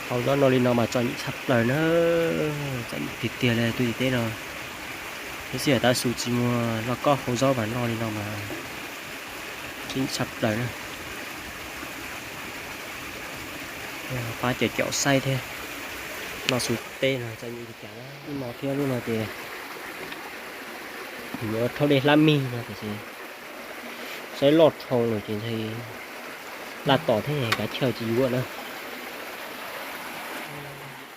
hầu đó nó đi nó mà cho những sắp lời nó cho những thịt tiền này tôi thế rồi cái gì ở ta sụt chỉ mua nó có hầu gió và nó đi nó mà chính sắp lời nữa phá chè kẹo say thế nó sụt tê là cho những thịt cả nhưng mà theo luôn là thì nhớ thôi để làm mì là cái gì sẽ lọt hầu rồi thì là tỏ thế này cái chờ chỉ luôn nữa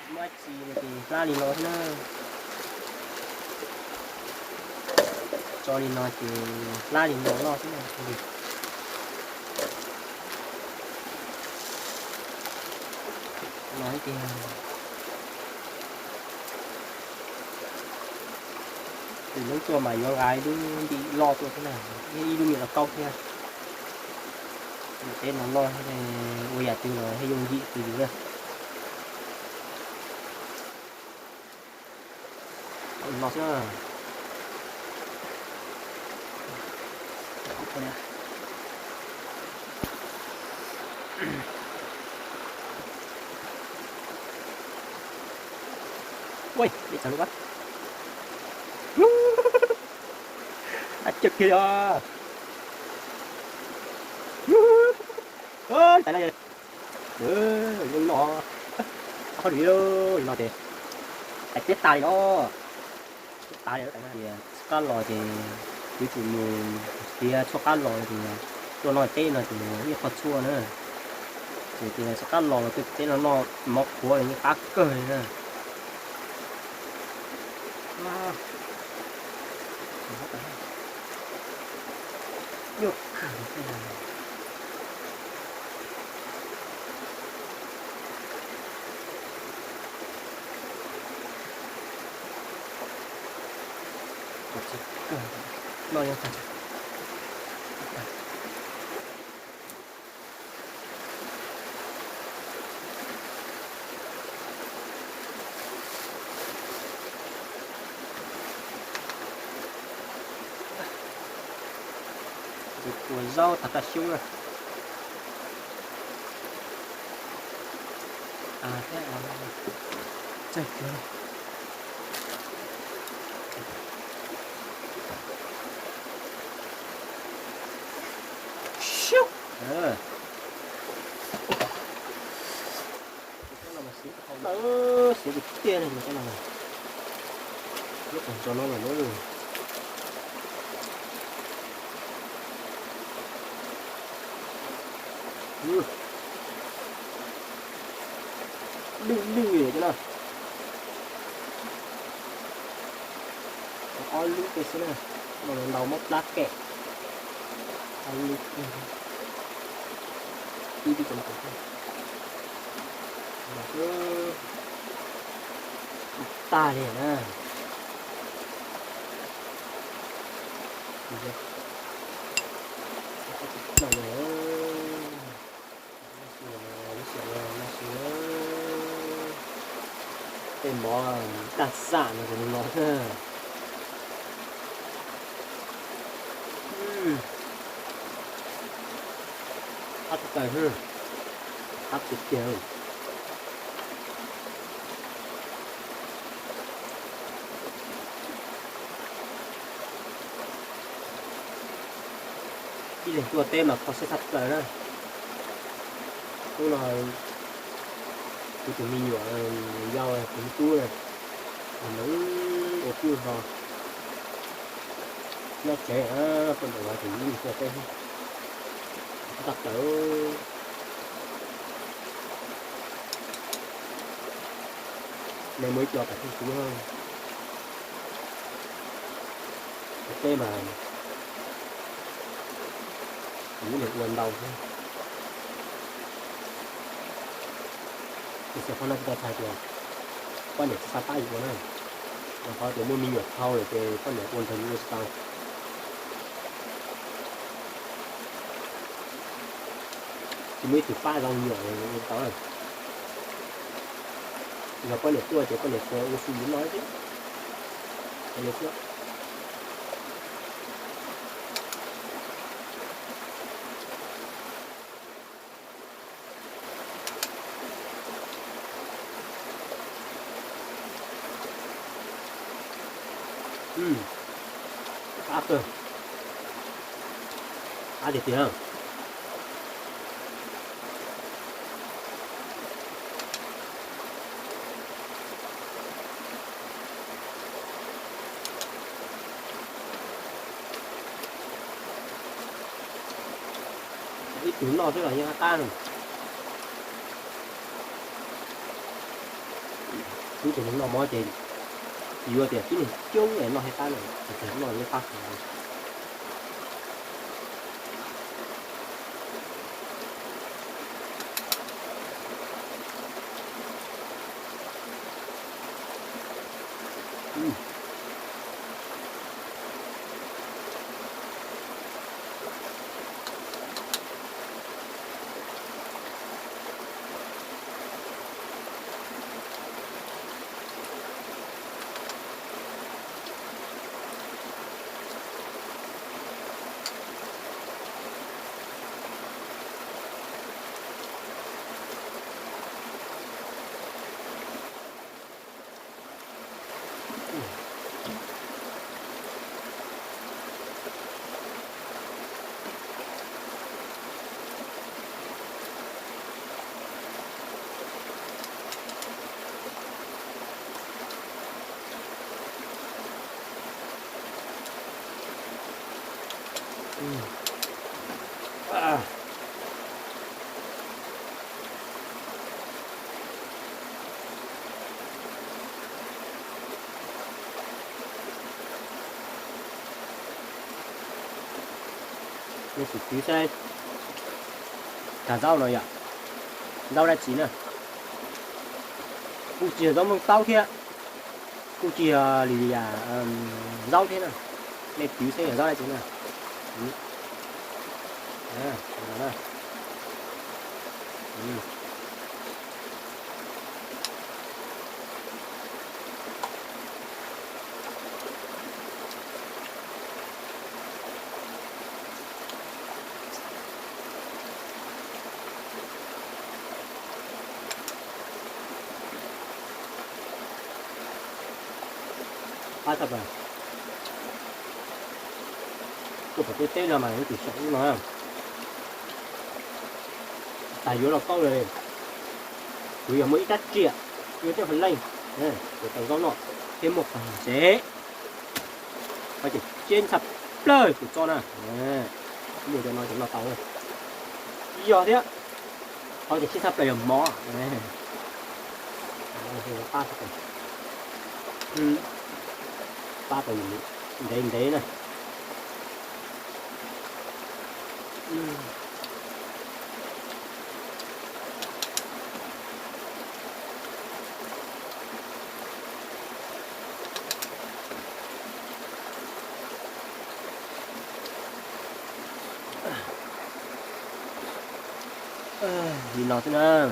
mai chỉ thì ra đi nó thế cho đi nó thì la đi nó lo thế này thì nói thì lúc cho mày do gái đi lo cho thế này đi luôn là câu nha tên nó lo hay là ôi à từ nó hay dùng gì từ gì nữa nó sẽ ui đi sao lúc bắt chực kìa ơi tại đây nhưng nó không đi đâu nó thì tại chết tay đó tay đó tại vì cá lòi thì ví dụ như kia cho cá lòi thì cho nó tên là thì như phật chua nữa thì cho cá lòi thì tên nó mọc của như cá cười nữa được lo yang saja của rau thật là siêu rồi à thế là chạy chưa siêu xíu bị tia này cái nào này lúc còn cho nó là nó rồi đừng gì thế nào có lúc cái thế này mà đầu móc lát kẹt lúc đi đi cầm cục ta này nè cái món đặc sản này của nó thôi hấp cay hơn hấp thịt kêu đi đến chùa tên mà có sẽ sắp tới đây tức là thì tụi mình nhỏ rau này cũng chua này nấu ô chua vào nó trẻ con đồ thì mình sẽ tên đặt tới nên mới cho cả cái chua hơn cái mà chỉ được lần đầu thôi thì sẽ không có thay được quan điểm sát tay của nó và có thể mua mình nhập thau để cái quan điểm hoàn thành như sau chỉ mới từ pha rong nhựa như đó rồi và quan điểm tua thì quan điểm của oxy nói chứ quan điểm trước After. Được chưa? Ít trứng nó tức là như tan rồi. Cứ trứng nó mó trên. Vừa thì cái này chung này nó hay tan rồi. Trứng nó như phát. Nó chỉ tí xe cả rau rồi ạ. Rau đã chín rồi. Cụ chỉ rau mông tao kia. Cụ chỉ lì rau thế nào. Này tí xe rau đã chín rồi. Đó. Ba tập à? Tôi phải cái tên là mà nó chỉ sống nó à? Tại vì nó câu rồi, vì ở mỗi đất chia, như thế phần lạnh, này, để tàu gió nọ, thêm một phần chế, phải chỉ trên sập lời của cho nè, mùi cho nó chúng là tàu này, giờ thế, họ chỉ trên sập lời mỏ, này, ba sập này, ba tàu đấy này. Nhìn nó thế nào.